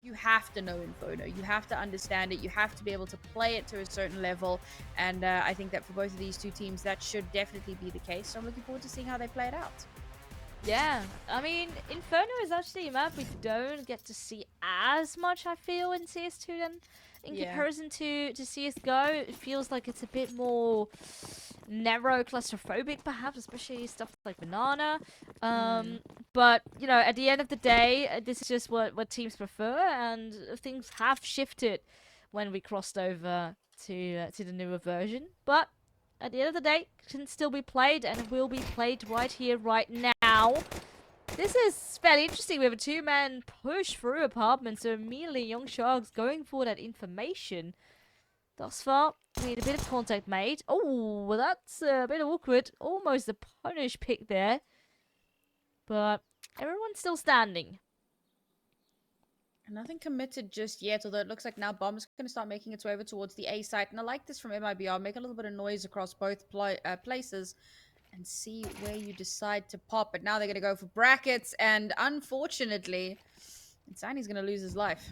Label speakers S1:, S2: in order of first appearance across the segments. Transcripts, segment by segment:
S1: you have to know Inferno. You have to understand it. You have to be able to play it to a certain level. And I think that for both of these two teams, that should definitely be the case. So I'm looking forward to seeing how they play it out.
S2: Yeah, I mean, Inferno is actually a map we don't get to see as much, I feel, in CS2 than in comparison to CSGO. It feels like it's a bit more narrow, claustrophobic, perhaps, especially stuff like Banana. But, you know, at the end of the day, this is just what teams prefer, and things have shifted when we crossed over to the newer version. But at the end of the day, it can still be played, and it will be played right here, right now. This is fairly interesting. We have a two-man push through apartment, so immediately Young Sharks going for that information. Thus far, we need a bit of contact made. Oh, well, that's a bit awkward. Almost a punish pick there. But everyone's still standing.
S1: Nothing committed just yet, although it looks like now Bomb's going to start making its way over towards the A site. And I like this from MIBR. Make a little bit of noise across both places and see where you decide to pop. But now they're going to go for brackets. And unfortunately, Insani's going to lose his life.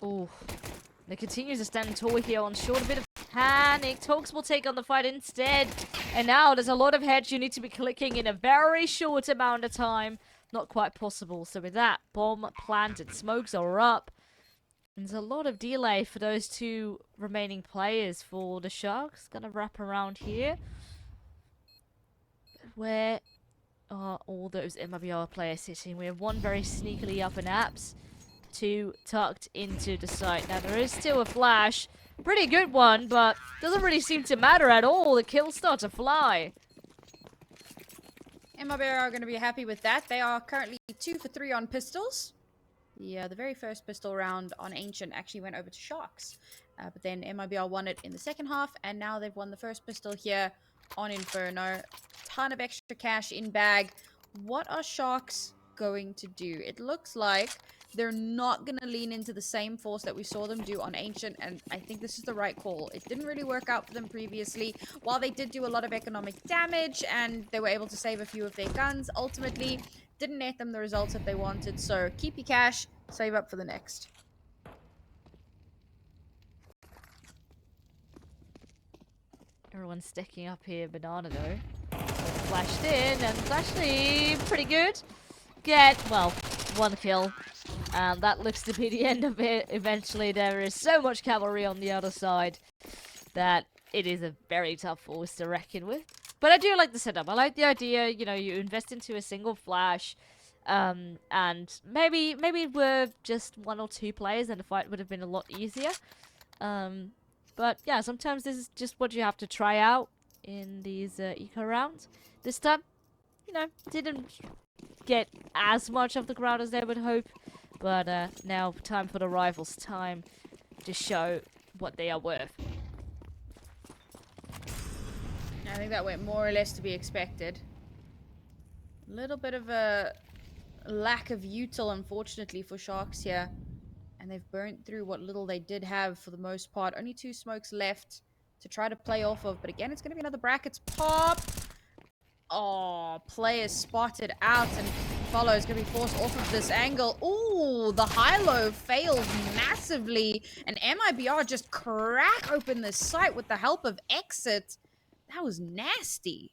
S2: Oh, they continues to stand tall here on short. A bit of panic. Talks will take on the fight instead. And now there's a lot of heads you need to be clicking in a very short amount of time. Not quite possible. So with that, bomb planted. Smokes are up. There's a lot of delay for those two remaining players for the Sharks. Gonna wrap around here. Where are all those MIBR players sitting? We have one very sneakily up in apps. Two tucked into the site. Now there is still a flash. Pretty good one, but doesn't really seem to matter at all. The kills start to fly.
S1: MIBR are going to be happy with that. They are currently 2 for 3 on pistols. Yeah, the very first pistol round on Ancient actually went over to Sharks. But then MIBR won it in the second half, and now they've won the first pistol here on Inferno. Ton of extra cash in bag. What are Sharks going to do? It looks like they're not going to lean into the same force that we saw them do on Ancient, and I think this is the right call. It didn't really work out for them previously. While they did do a lot of economic damage, and they were able to save a few of their guns, ultimately didn't net them the results that they wanted. So keep your cash, save up for the next.
S2: Everyone's stacking up here. Banana, though. Flashed in, and it's actually pretty good. Well, one kill. And that looks to be the end of it. Eventually, there is so much cavalry on the other side that it is a very tough force to reckon with. But I do like the setup. I like the idea, you know, you invest into a single flash, and maybe it were just one or two players and the fight would have been a lot easier. But yeah, sometimes this is just what you have to try out in these eco rounds. This time, you know, didn't get as much of the crowd as they would hope. But now, time for the rivals. Time to show what they are worth.
S1: I think that went more or less to be expected. A little bit of a lack of util, unfortunately, for Sharks here. And they've burnt through what little they did have for the most part. Only 2 smokes left to try to play off of. But again, it's going to be another brackets pop. Oh, player spotted out, and Follow is going to be forced off of this angle. Ooh, the high-low failed massively, and MIBR just crack open this site with the help of Exit. That was nasty.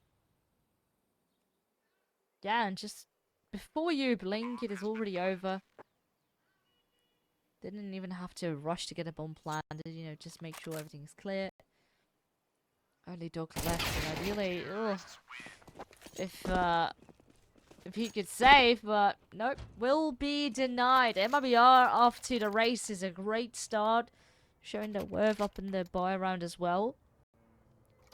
S2: Yeah, and just before you blink, it is already over. Didn't even have to rush to get a bomb planted, you know, just make sure everything's clear. Only dog left, and ideally, if he could save, but nope, will be denied. MIBR off to the race is a great start, showing their worth up in the buy round as well.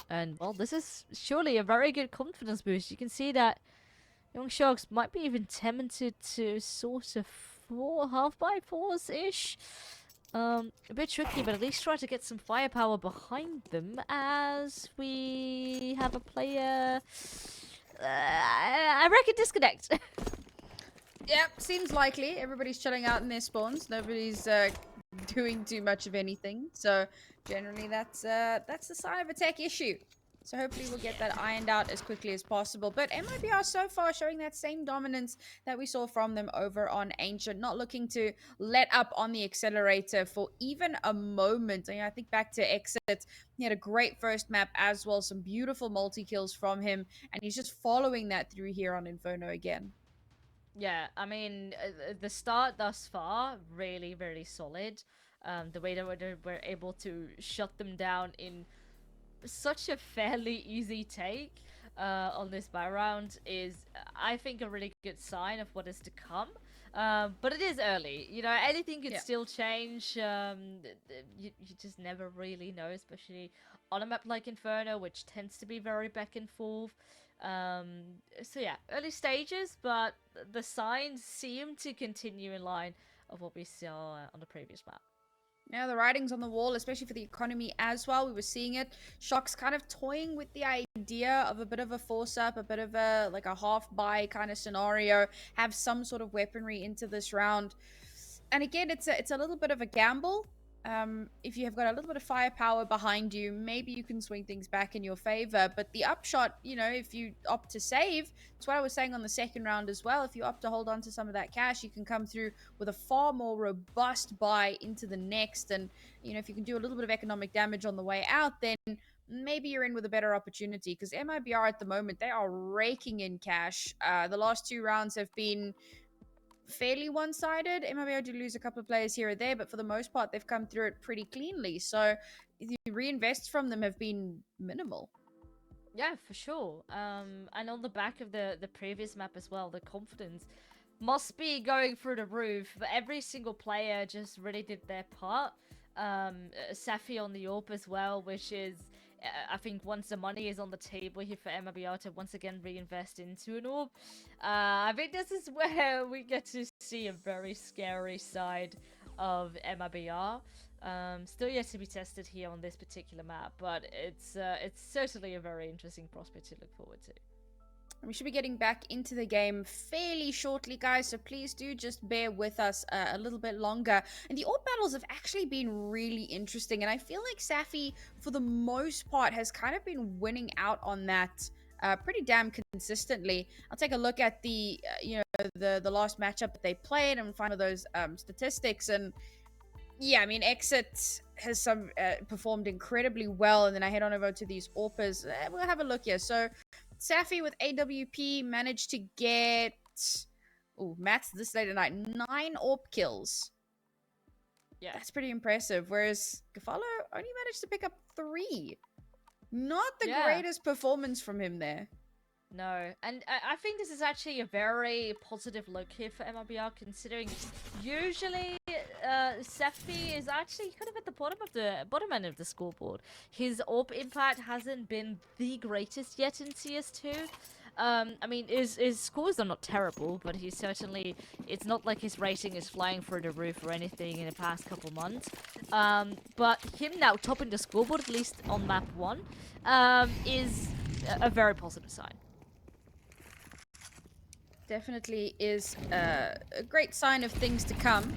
S2: And well, this is surely a very good confidence boost. You can see that Young Sharks might be even tempted to sort of half by fours ish. A bit tricky, but at least try to get some firepower behind them as we have a player. I reckon disconnect.
S1: Yep, seems likely. Everybody's chilling out in their spawns. Nobody's doing too much of anything. So generally, that's the sign of a tech issue. So hopefully we'll get that ironed out as quickly as possible. But MIBR so far showing that same dominance that we saw from them over on Ancient, not looking to let up on the accelerator for even a moment. I think back to Exit, he had a great first map as well, some beautiful multi-kills from him, and he's just following that through here on Inferno again.
S2: Yeah, I mean, the start thus far, really, really solid. The way that we're able to shut them down in such a fairly easy take on this buy round is, I think, a really good sign of what is to come. But it is early. You know, anything could still change. You just never really know, especially on a map like Inferno, which tends to be very back and forth. So yeah, early stages, but the signs seem to continue in line of what we saw on the previous map.
S1: Yeah, the writing's on the wall, especially for the economy as well. We were seeing it. Shock's kind of toying with the idea of a bit of a force up, a bit of a like a half buy kind of scenario, have some sort of weaponry into this round. And again, it's a little bit of a gamble. If you have got a little bit of firepower behind you, maybe you can swing things back in your favor. But the upshot, if you opt to save, it's what I was saying on the second round as well. If you opt to hold on to some of that cash, you can come through with a far more robust buy into the next. And, if you can do a little bit of economic damage on the way out, then maybe you're in with a better opportunity. Because MIBR at the moment, they are raking in cash. The last two rounds have been fairly one-sided. MIBR did lose a couple of players here or there, but for the most part, they've come through it pretty cleanly. So the reinvests from them have been minimal.
S2: Yeah, for sure. And on the back of the previous map as well, the confidence must be going through the roof. Every single player just really did their part. Safi on the AWP as well, which is, I think, once the money is on the table here for MIBR to once again reinvest into an AWP. I think this is where we get to see a very scary side of MIBR. Still yet to be tested here on this particular map, but it's certainly a very interesting prospect to look forward to.
S1: We should be getting back into the game fairly shortly, guys, so please do just bear with us a little bit longer. And the AWP battles have actually been really interesting, and I feel like Safi, for the most part, has kind of been winning out on that pretty damn consistently. I'll take a look at the last matchup that they played and find those statistics, and yeah, I mean, Exit has performed incredibly well, and then I head on over to these AWPers. We'll have a look here. So Safi with AWP managed to get, Matt's this late at night, 9 AWP kills.
S2: Yeah,
S1: that's pretty impressive. Whereas gafolo only managed to pick up 3. Not the greatest performance from him there.
S2: No, and I think this is actually a very positive look here for MIBR, considering usually Safi is actually kind of at the bottom end of the scoreboard. His AWP impact hasn't been the greatest yet in CS2. I mean, his scores are not terrible, but he's certainly, it's not like his rating is flying through the roof or anything in the past couple months. But him now topping the scoreboard, at least on map 1, is a very positive sign.
S1: Definitely is a great sign of things to come.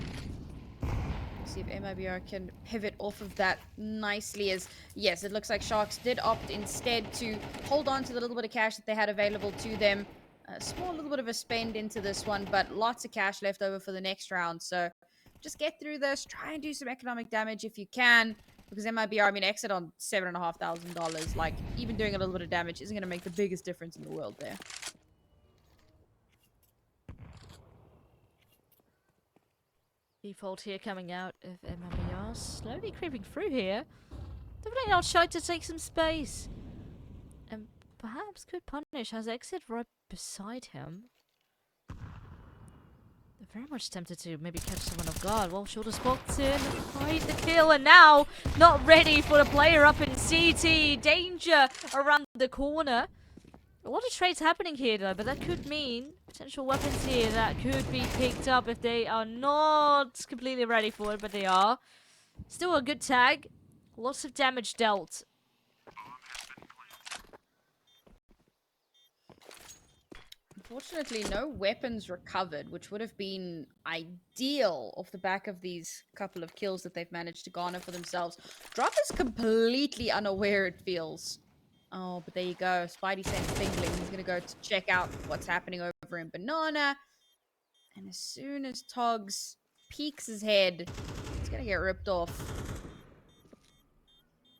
S1: See if MIBR can pivot off of that nicely. As yes, it looks like Sharks did opt instead to hold on to the little bit of cash that they had available to them. A small little bit of a spend into this one, but lots of cash left over for the next round. So just get through this, try and do some economic damage if you can. Because MIBR, I mean, exit on $7,500. Like, even doing a little bit of damage isn't going to make the biggest difference in the world there.
S2: Default here coming out of MIBR, slowly creeping through here. Definitely not shy to take some space. And perhaps could punish, has exit right beside him. They're very much tempted to maybe catch someone off guard. Well, shoulder spots in, find the kill, and now not ready for the player up in CT. Danger around the corner. A lot of trades happening here though, but that could mean potential weapons here that could be picked up if they are not completely ready for it, but they are. Still a good tag. Lots of damage dealt.
S1: Unfortunately, no weapons recovered, which would have been ideal off the back of these couple of kills that they've managed to garner for themselves. Drop is completely unaware, it feels. Oh, but there you go. Spidey sense tingling. He's going to go to check out what's happening over in Banana. And as soon as Togs peeks his head, he's going to get ripped off.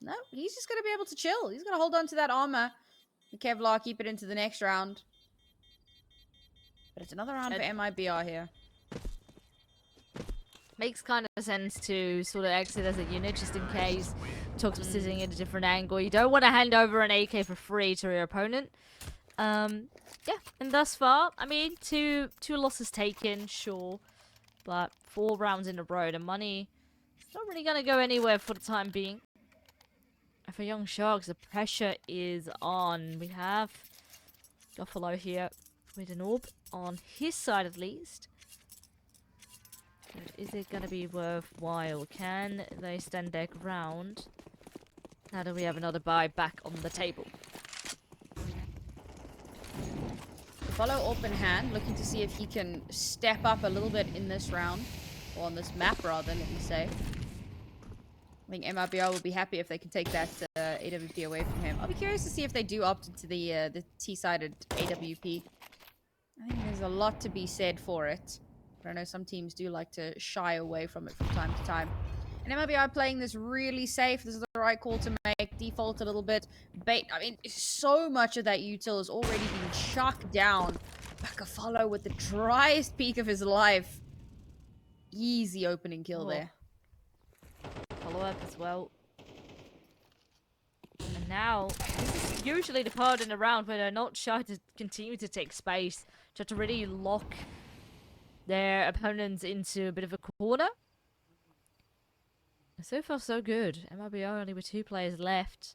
S1: No, he's just going to be able to chill. He's going to hold on to that armor. The Kevlar, keep it into the next round. But it's another round for MIBR here.
S2: Makes kind of sense to sort of exit as a unit just in case Togs was sitting at a different angle. You don't want to hand over an AK for free to your opponent. Yeah, and thus far, I mean, two losses taken, sure. But 4 rounds in a row, the money is not really going to go anywhere for the time being. And for Young Sharks, the pressure is on. We have gafolo here with an orb on his side at least. But is it going to be worthwhile? Can they stand their ground now that we have another buy back on the table?
S1: Follow open hand, looking to see if he can step up a little bit in this round. Or on this map, rather, let me say. I think MIBR will be happy if they can take that AWP away from him. I'll be curious to see if they do opt into the T-sided AWP. I think there's a lot to be said for it. But I know some teams do like to shy away from it from time to time. And MIBR playing this really safe. This is the right call to make. Default a little bit. Bait. I mean, so much of that util has already been chucked down. Gafolo with the driest peak of his life. Easy opening kill there.
S2: Follow up as well. And now, this is usually the part in the round where they're not shy to continue to take space. Try to really lock their opponents into a bit of a corner. So far, so good. MIBR only with 2 players left.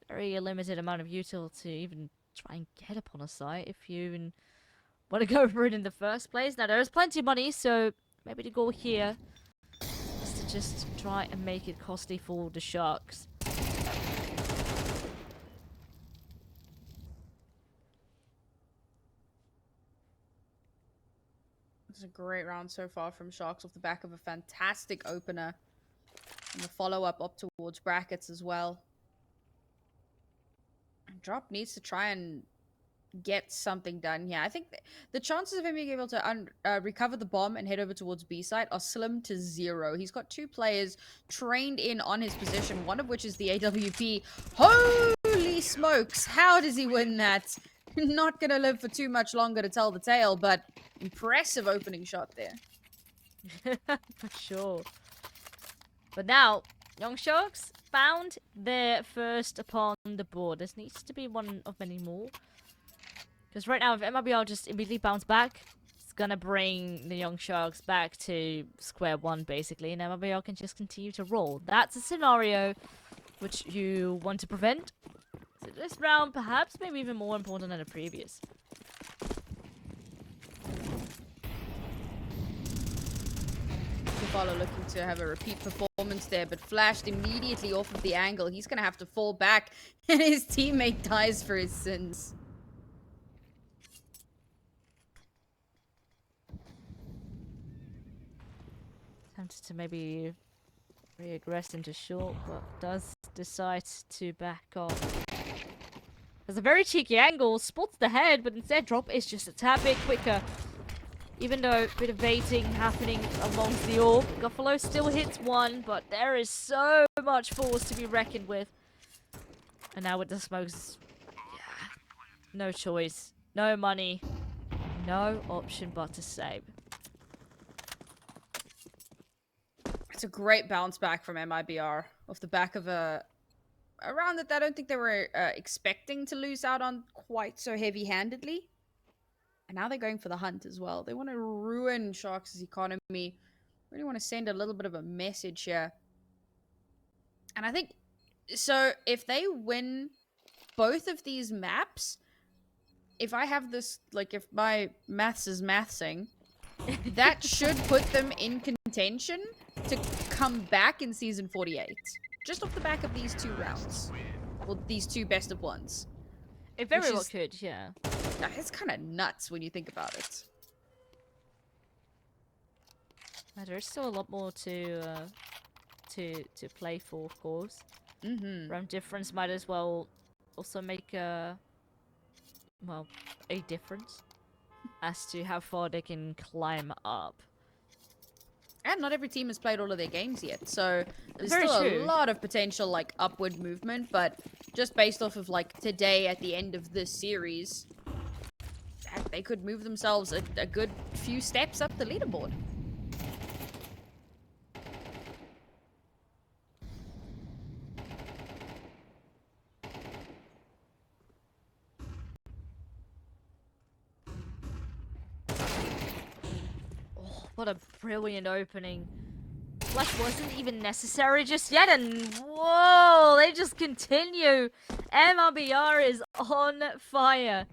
S2: Very limited amount of util to even try and get upon a site if you even want to go for it in the first place. Now, there is plenty of money, so maybe the goal here is to just try and make it costly for the Sharks.
S1: It's a great round so far from Sharks off the back of a fantastic opener. And the follow-up up towards brackets as well. Drop needs to try and get something done here. I think the chances of him being able to recover the bomb and head over towards B site are slim to 0. He's got 2 players trained in on his position, one of which is the AWP. Holy smokes! How does he win that? Not gonna live for too much longer to tell the tale, but impressive opening shot there.
S2: For sure. But now, Young Sharks found their first upon the board. This needs to be one of many more. Because right now, if MIBR just immediately bounce back, it's going to bring the Young Sharks back to square one, basically. And MIBR can just continue to roll. That's a scenario which you want to prevent. So this round, perhaps, maybe even more important than the previous.
S1: Gafolo looking to have a repeat performance there, but flashed immediately off of the angle. He's going to have to fall back, and his teammate dies for his sins.
S2: Tempted to maybe regress into short, but does decide to back off. There's a very cheeky angle, spots the head, but instead drop is just a tad bit quicker. Even though a bit of baiting happening along the orb, gafolo still hits one, but there is so much force to be reckoned with. And now with the smokes, yeah, no choice, no money, no option but to save.
S1: It's a great bounce back from MIBR off the back of a round that I don't think they were expecting to lose out on quite so heavy-handedly. And now they're going for the hunt as well. They want to ruin Sharks' economy. Really want to send a little bit of a message here. And I think, so if they win both of these maps, if I have this, like if my maths is mathsing, that should put them in contention to come back in Season 48. Just off the back of these 2 rounds. Well, these 2 best of ones.
S2: It very well could, yeah.
S1: It's kind of nuts when you think about it.
S2: There's still a lot more to play for, of course.
S1: Mm-hmm.
S2: Round difference might as well also make a difference as to how far they can climb up.
S1: And not every team has played all of their games yet, so there's
S2: Very
S1: still
S2: true.
S1: a lot of potential, like, upward movement, but just based off of, like, today at the end of this series, they could move themselves a good few steps up the leaderboard.
S2: What a brilliant opening. Flash wasn't even necessary just yet, and whoa, they just continue. MIBR is on fire.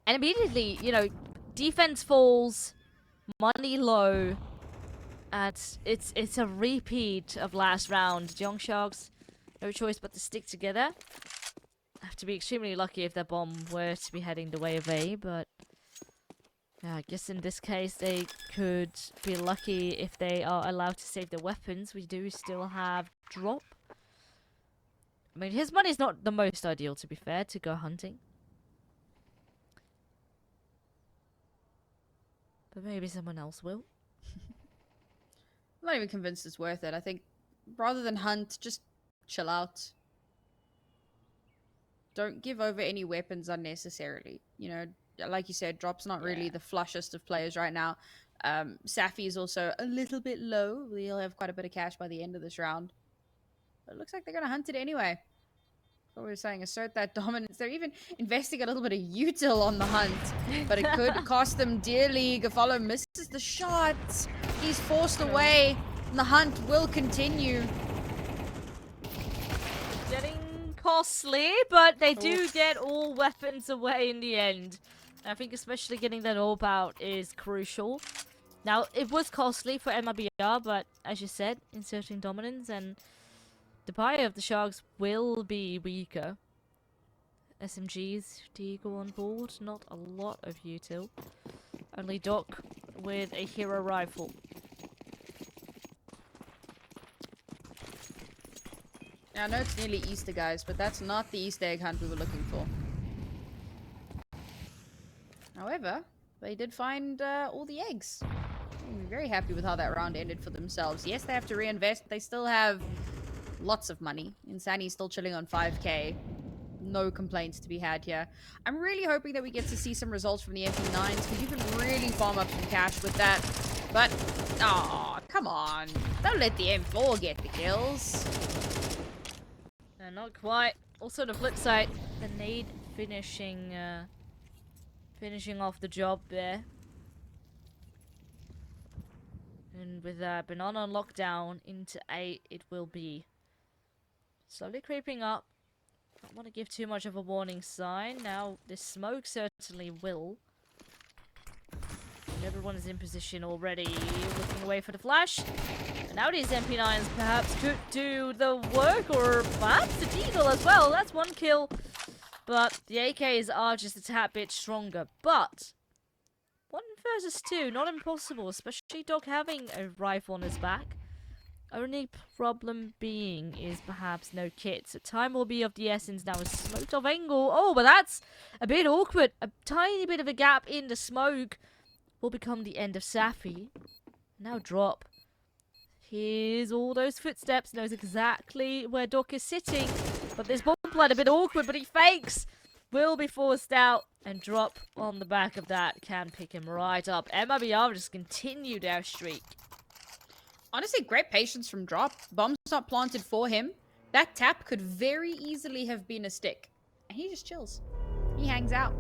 S2: And immediately, you know, defense falls, money low, and it's a repeat of last round. Young Sharks, no choice but to stick together. Have to be extremely lucky if their bomb were to be heading the way of A, but yeah, I guess in this case they could be lucky if they are allowed to save their weapons. We do still have Drop. I mean, his money's not the most ideal, to be fair, to go hunting. But maybe someone else will.
S1: I'm not even convinced it's worth it. I think rather than hunt, just chill out. Don't give over any weapons unnecessarily. You know, like you said, Drop's not really the flushest of players right now. Safi is also a little bit low. We'll have quite a bit of cash by the end of this round. But it looks like they're going to hunt it anyway. What we were saying, assert that dominance. They're even investing a little bit of util on the hunt, but it could cost them dearly. Gafolo misses the shot. He's forced away, and the hunt will continue.
S2: Getting costly, but they do get all weapons away in the end. I think especially getting that orb out is crucial. Now, it was costly for MIBR, but as you said, inserting dominance, and the buyer of the Sharks will be weaker. SMGs, Deagle on board, not a lot of util. Only Doc with a hero rifle.
S1: Now, I know it's nearly Easter, guys, but that's not the Easter egg hunt we were looking for. However, they did find all the eggs. I'm very happy with how that round ended for themselves. Yes, they have to reinvest. They still have lots of money. Insani's still chilling on 5k. No complaints to be had here. I'm really hoping that we get to see some results from the MP9s, because you can really farm up some cash with that. But, aw, come on. Don't let the M4 get the kills.
S2: No, not quite. Also, the flip side, the nade finishing off the job there. And with Banana on lockdown into 8, it will be. Slowly creeping up. Don't want to give too much of a warning sign. Now, this smoke certainly will. And everyone is in position already, looking away for the flash. And now these MP9s perhaps could do the work, or perhaps the Deagle as well. That's one kill. But the AKs are just a tad bit stronger. But 1 versus 2, not impossible, especially Doc having a rifle on his back. Only problem being is perhaps no kit. So time will be of the essence now. A smoked off angle. Oh, but that's a bit awkward. A tiny bit of a gap in the smoke will become the end of Safi. Now Drop. Here's all those footsteps. Knows exactly where Doc is sitting. But this bomb blood a bit awkward, but he fakes. Will be forced out. And Drop on the back of that can pick him right up. MIBR just continue their streak.
S1: Honestly, great patience from Drop. Bomb's not planted for him. That tap could very easily have been a stick. And he just chills. He hangs out.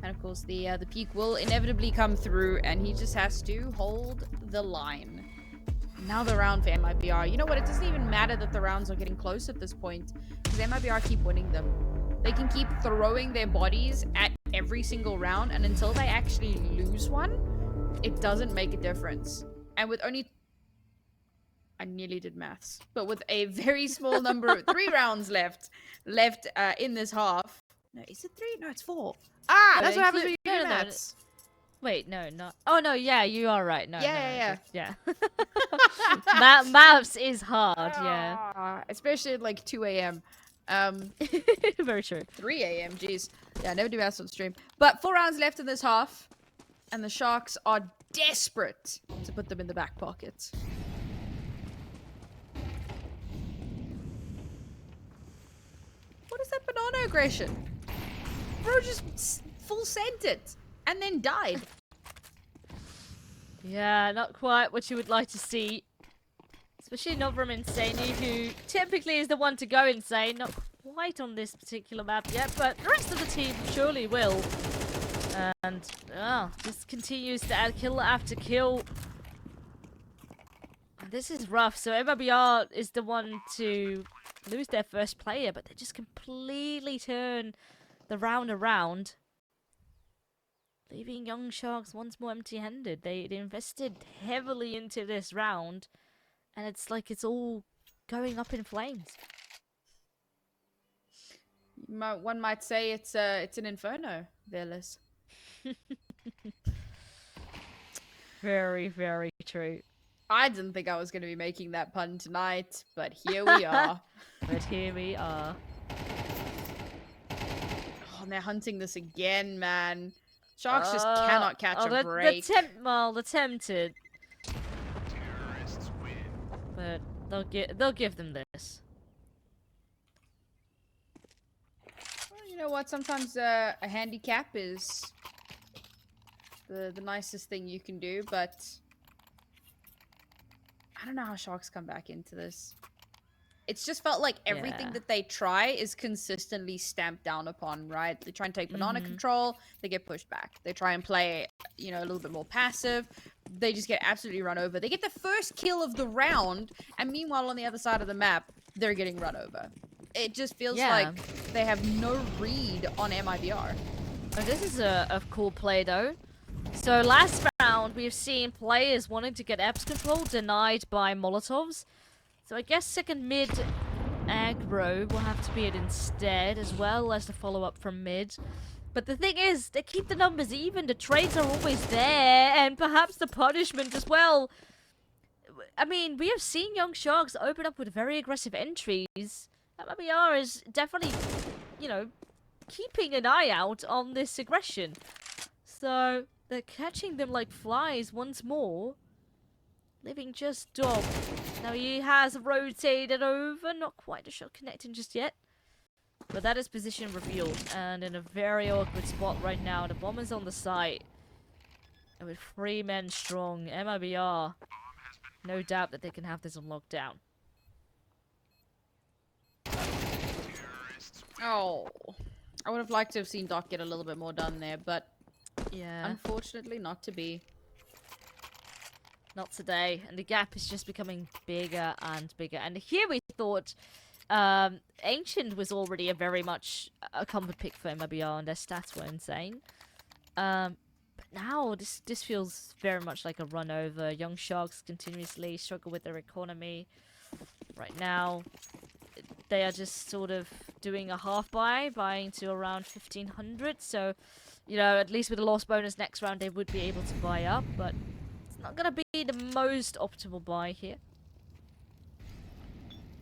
S1: And of course, the peak will inevitably come through, and he just has to hold the line. Now the round for MIBR. You know what? It doesn't even matter that the rounds are getting close at this point, because MIBR keep winning them. They can keep throwing their bodies at every single round, and until they actually lose one, it doesn't make a difference. And with only... I nearly did maths. But with a very small number of 3 rounds left in this half. No, is it 3? No, it's 4. Ah, that's what happens when you do maths.
S2: Wait, no, not... Oh, no, yeah, you are right. No,
S1: yeah.
S2: Maths is hard, yeah.
S1: Especially at like 2 a.m.
S2: Very true.
S1: 3 a.m. Jeez. Yeah, I never do maths on stream. But 4 rounds left in this half, and the Sharks are desperate to put them in the back pocket. What is that banana aggression? Bro just full sent it and then died.
S2: Yeah, not quite what you would like to see. Especially not from Insane, who typically is the one to go insane. Not quite on this particular map yet, but the rest of the team surely will. And, just continues to add kill after kill. This is rough. So MIBR is the one to lose their first player, but they just completely turn the round around. Leaving Young Sharks once more empty-handed. They invested heavily into this round, and it's like it's all going up in flames.
S1: One might say it's an Inferno, Velas.
S2: Very, very true.
S1: I didn't think I was going to be making that pun tonight, but here we are.
S2: But here we are.
S1: Oh, and they're hunting this again, man. Sharks just cannot catch a break.
S2: They're tempted. But they'll give them this.
S1: Well, you know what? Sometimes a handicap is the nicest thing you can do, but I don't know how Sharks come back into this. It's just felt like everything that they try is consistently stamped down upon, right? They try and take banana control, they get pushed back. They try and play, you know, a little bit more passive. They just get absolutely run over. They get the first kill of the round, and meanwhile on the other side of the map, they're getting run over. It just feels like they have no read on MIBR.
S2: Oh, this is a cool play, though. So last round, we've seen players wanting to get Eps control denied by Molotovs. So I guess second mid aggro will have to be it instead, as well as the follow-up from mid. But the thing is, they keep the numbers even, the trades are always there, and perhaps the punishment as well. I mean, we have seen Young Sharks open up with very aggressive entries. MIBR is definitely, you know, keeping an eye out on this aggression. So they're catching them like flies once more. Living just dog. Now he has rotated over, not quite a shot connecting just yet. But that is position revealed, and in a very awkward spot right now. The bomb is on the site. And with 3 men strong, MIBR, no doubt that they can have this on lockdown.
S1: Oh, I would have liked to have seen Doc get a little bit more done there, but
S2: yeah,
S1: unfortunately not to be.
S2: Not today, and the gap is just becoming bigger and bigger. And here we thought Ancient was already a very much a comfort pick for MIBR, and their stats were insane. But now this feels very much like a run over. Young Sharks continuously struggle with their economy. Right now, they are just sort of doing a half buy, buying to around 1500. So, you know, at least with a loss bonus next round, they would be able to buy up, but not gonna be the most optimal buy here.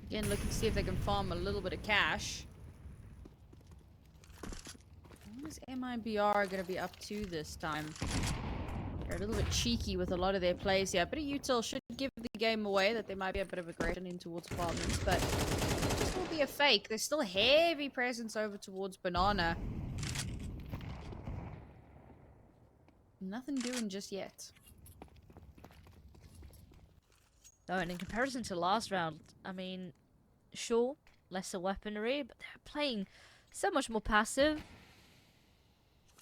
S1: Again, looking to see if they can farm a little bit of cash. What is MIBR gonna be up to this time? They're a little bit cheeky with a lot of their plays here. A bit of util should give the game away that they might be a bit of aggression in towards apartments, but it just will be a fake. There's still heavy presence over towards banana. Nothing doing just yet.
S2: Oh, and in comparison to last round, I mean, sure, lesser weaponry, but they're playing so much more passive.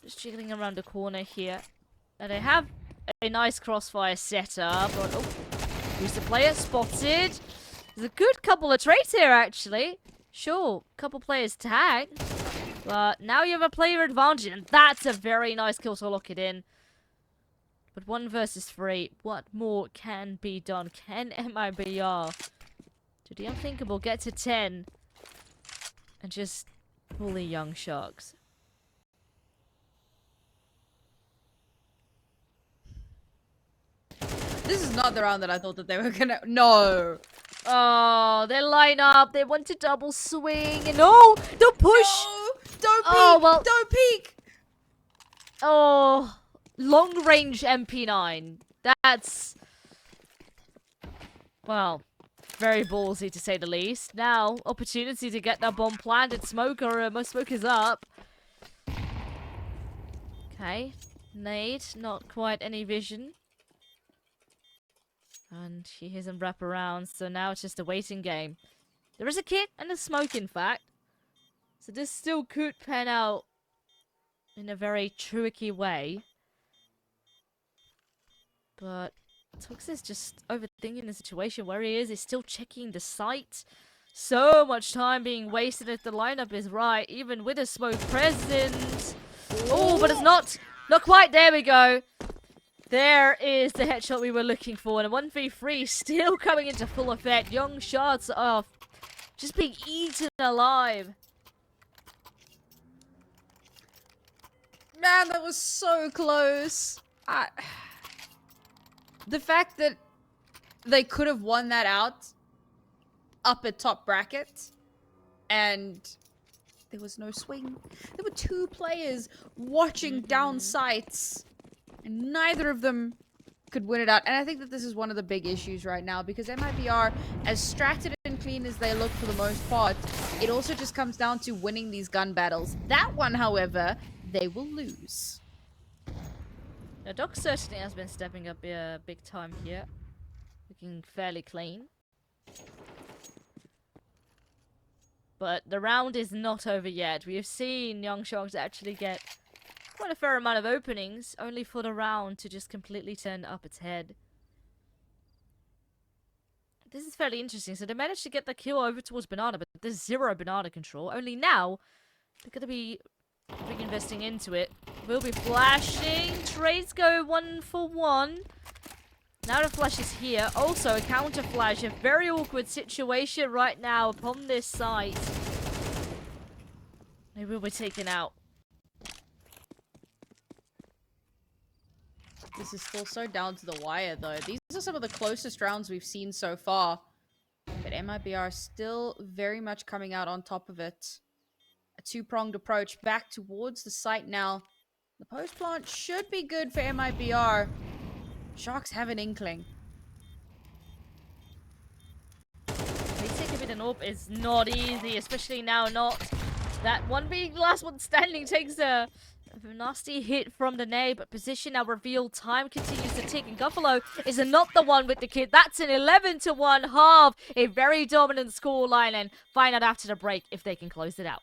S2: Just jiggling around the corner here. And they have a nice crossfire setup. But, oh, who's the player? Spotted. There's a good couple of trades here, actually. Sure, couple players tagged. But now you have a player advantage, and that's a very nice kill to lock it in. But 1 versus 3, what more can be done? Can MIBR do the unthinkable, get to 10, and just bully Young Sharks?
S1: This is not the round that I thought that they were gonna... No!
S2: Oh, they line up. They want to double swing. And no, don't push.
S1: No, don't peek.
S2: Oh, well.
S1: Don't peek.
S2: Oh, long range MP9. That's, well, very ballsy to say the least. Now, opportunity to get that bomb planted. Smoker, my smoker's up. Okay, nade, not quite any vision. And he hasn't wrap around, so now it's just a waiting game. There is a kit and a smoke, in fact. So this still could pan out in a very tricky way. But Tux is just overthinking the situation where he is. He's still checking the site. So much time being wasted if the lineup is right, even with a smoke present. Oh, but it's not quite. There we go. There is the headshot we were looking for. And a 1v3 still coming into full effect. Young shots are just being eaten alive.
S1: Man, that was so close. The fact that they could have won that out up at top bracket and there was no swing. There were two players watching down sights and neither of them could win it out. And I think that this is one of the big issues right now because MIBR, as stratted and clean as they look for the most part, it also just comes down to winning these gun battles. That one, however, they will lose.
S2: Now, Doc certainly has been stepping up big time here. Looking fairly clean. But the round is not over yet. We have seen Young Sharks actually get quite a fair amount of openings, only for the round to just completely turn up its head. This is fairly interesting. So they managed to get the kill over towards Banana, but there's zero Banana control. Only now, they're going to be reinvesting into it. We'll be flashing. Trades go 1 for 1. Now the flash is here. Also a counter flash. A very awkward situation right now upon this site. They will be taken out.
S1: This is still so down to the wire, though. These are some of the closest rounds we've seen so far. But MIBR still very much coming out on top of it. A two-pronged approach back towards the site now. The post plant should be good for MIBR. Sharks have an inkling.
S2: Retake a bit of AWP is not easy, especially now not. That one being the last one standing takes a nasty hit from the nade, but position now revealed. Time continues to tick, and Gafolo is not the one with the kid. That's an 11-1 half. A very dominant scoreline, and find out after the break if they can close it out.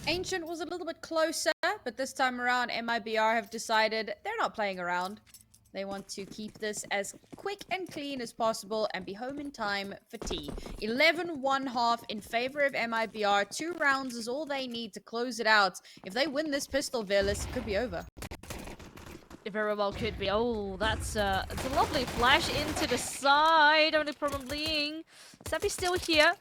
S1: Ancient was a little bit closer, but this time around, MIBR have decided they're not playing around. They want to keep this as quick and clean as possible and be home in time for tea. 11-1 in favor of MIBR. 2 rounds is all they need to close it out. If they win this pistol, Velis, it could be over.
S2: It very well could be. Oh, it's a lovely flash into the side. Only problem being, Sappy's still here.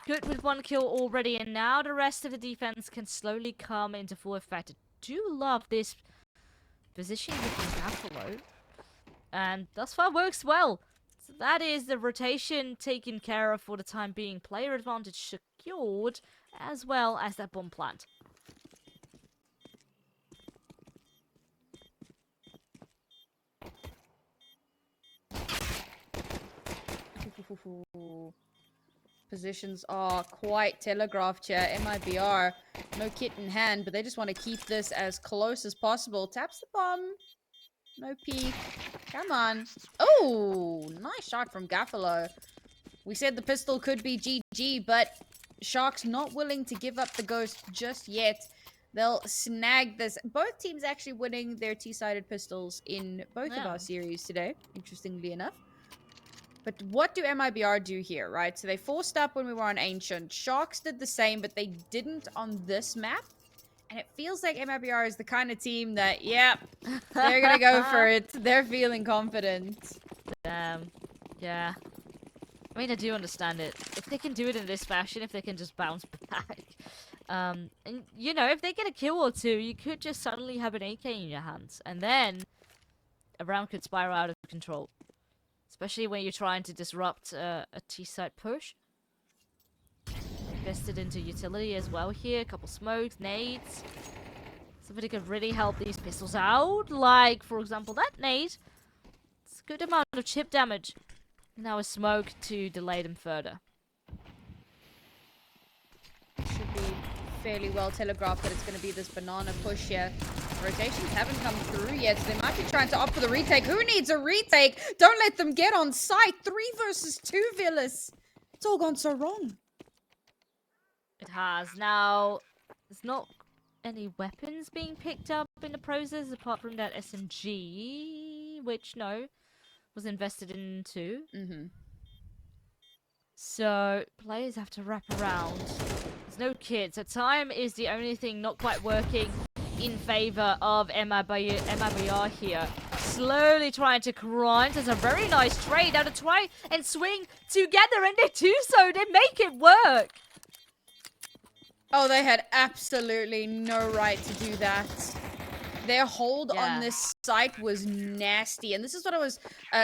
S2: Good with 1 kill already, and now the rest of the defense can slowly come into full effect. I do love this position with the gafolo, and thus far works well. So that is the rotation taken care of for the time being. Player advantage secured, as well as that bomb plant.
S1: Positions are quite telegraphed here. MIBR, no kit in hand, but they just want to keep this as close as possible. Taps the bomb. No peek. Come on. Oh, nice shot from Gafolo. We said the pistol could be GG, but Sharks not willing to give up the ghost just yet. They'll snag this. Both teams actually winning their T-sided pistols in both of our series today, interestingly enough. But what do MIBR do here, right? So they forced up when we were on Ancient. Sharks did the same, but they didn't on this map. And it feels like MIBR is the kind of team that, yeah, they're going to go for it. They're feeling confident.
S2: Yeah. I mean, I do understand it. If they can do it in this fashion, if they can just bounce back. And, you know, if they get a kill or two, you could just suddenly have an AK in your hands. And then a round could spiral out of control. Especially when you're trying to disrupt a T-side push. Invested into utility as well here. A couple smokes, nades. Something that could really help these pistols out. Like, for example, that nade. It's a good amount of chip damage. Now a smoke to delay them further.
S1: Should be fairly well telegraphed that it's going to be this banana push here. Rotations haven't come through yet, so they might be trying to opt for the retake. Who needs a retake? Don't let them get on site. 3 versus 2, Villas. It's all gone so wrong.
S2: It has. Now, there's not any weapons being picked up in the process, apart from that SMG, which, no, was invested into. So, players have to wrap around. There's no kit, so time is the only thing not quite working in favor of MIBR here. Slowly trying to grind. There's a very nice trade. Now to try and swing together, and they do so. They make it work.
S1: Oh, they had absolutely no right to do that. Their hold on this site was nasty. And this is what I was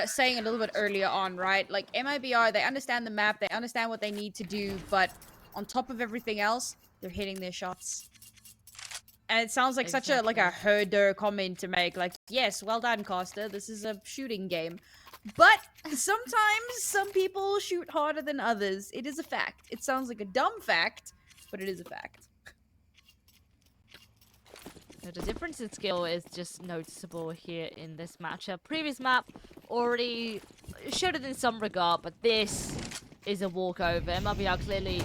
S1: saying a little bit earlier on, right? Like, MIBR, they understand the map. They understand what they need to do. But on top of everything else, they're hitting their shots. And it sounds like such a herder comment to make. Like, yes, well done, Costa. This is a shooting game. But sometimes some people shoot harder than others. It is a fact. It sounds like a dumb fact, but it is a fact.
S2: So the difference in skill is just noticeable here in this matchup. Previous map already showed it in some regard, but this is a walkover. MIBR clearly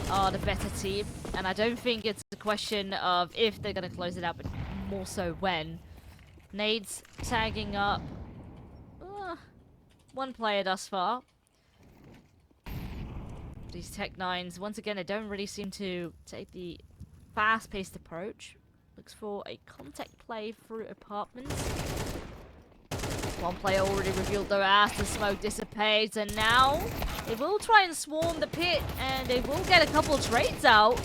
S2: are the better team, and I don't think it's a question of if they're going to close it out, but more so when. Nades tagging up. One player thus far. These Tech 9s, once again, they don't really seem to take the fast-paced approach. Looks for a contact play through apartments. One player already revealed their ass, the smoke dissipates, and now they will try and swarm the pit, and they will get a couple trades out,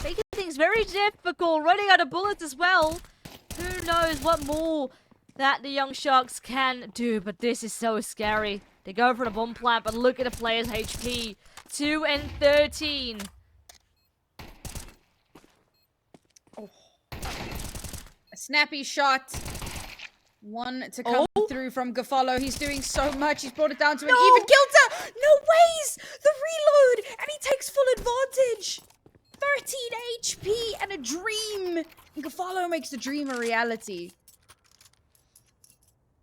S2: making things very difficult, running out of bullets as well. Who knows what more that the young Sharks can do, but this is so scary. They go for the bomb plant, but look at the player's HP. 2 and 13.
S1: Oh. A snappy shot. One to come through from Gafolo. He's doing so much. He's brought it down to an even kilter. No ways. The reload. And he takes full advantage. 13 HP and a dream. And Gafolo makes the dream a reality.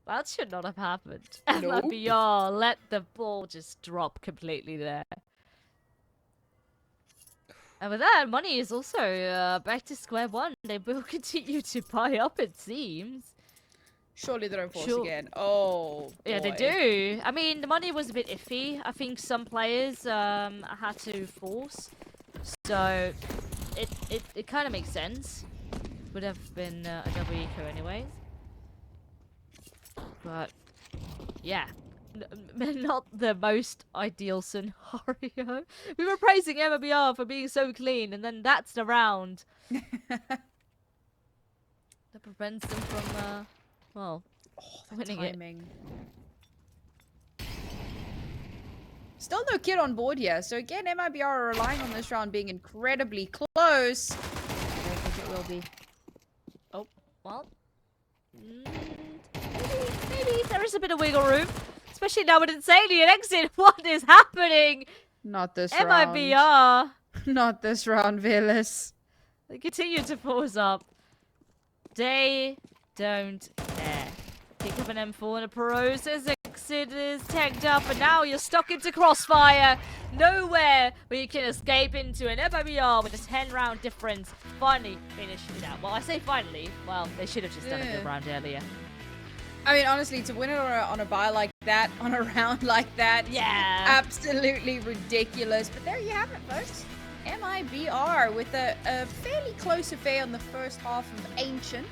S2: That should not have happened.
S1: Nope.
S2: MIBR let the ball just drop completely there. And with that, money is also back to square one. They will continue to buy up, it seems.
S1: Surely they don't force
S2: Sure.
S1: again. Oh, boy.
S2: Yeah, they do. I mean, the money was a bit iffy. I think some players had to force. So, it kind of makes sense. Would have been a double eco anyways. But, yeah. Not the most ideal scenario. We were praising MIBR for being so clean, and then that's the round that prevents them from, well,
S1: Oh,
S2: winning
S1: timing. Still no kill on board here. So again, MIBR are relying on this round being incredibly close. I don't think it will be.
S2: Oh, well. Maybe there is a bit of wiggle room. Especially now with Insanely and Exit. What is happening?
S1: Not this round.
S2: MIBR.
S1: Not this round, Velas.
S2: They continue to force up. They don't care. Pick up an M4 and a process. Exit is tagged up, and now you're stuck into crossfire. Nowhere where you can escape into an MIBR with a 10-round difference. Finally finish it out. Well, I say finally. Well, they should have just done a good round earlier.
S1: I mean, honestly, to win it on a buy like that, on a round like that,
S2: yeah,
S1: absolutely ridiculous. But there you have it, folks. MIBR with a fairly close affair on the first half of Ancient.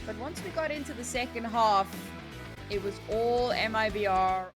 S1: But once we got into the second half, it was all MIBR.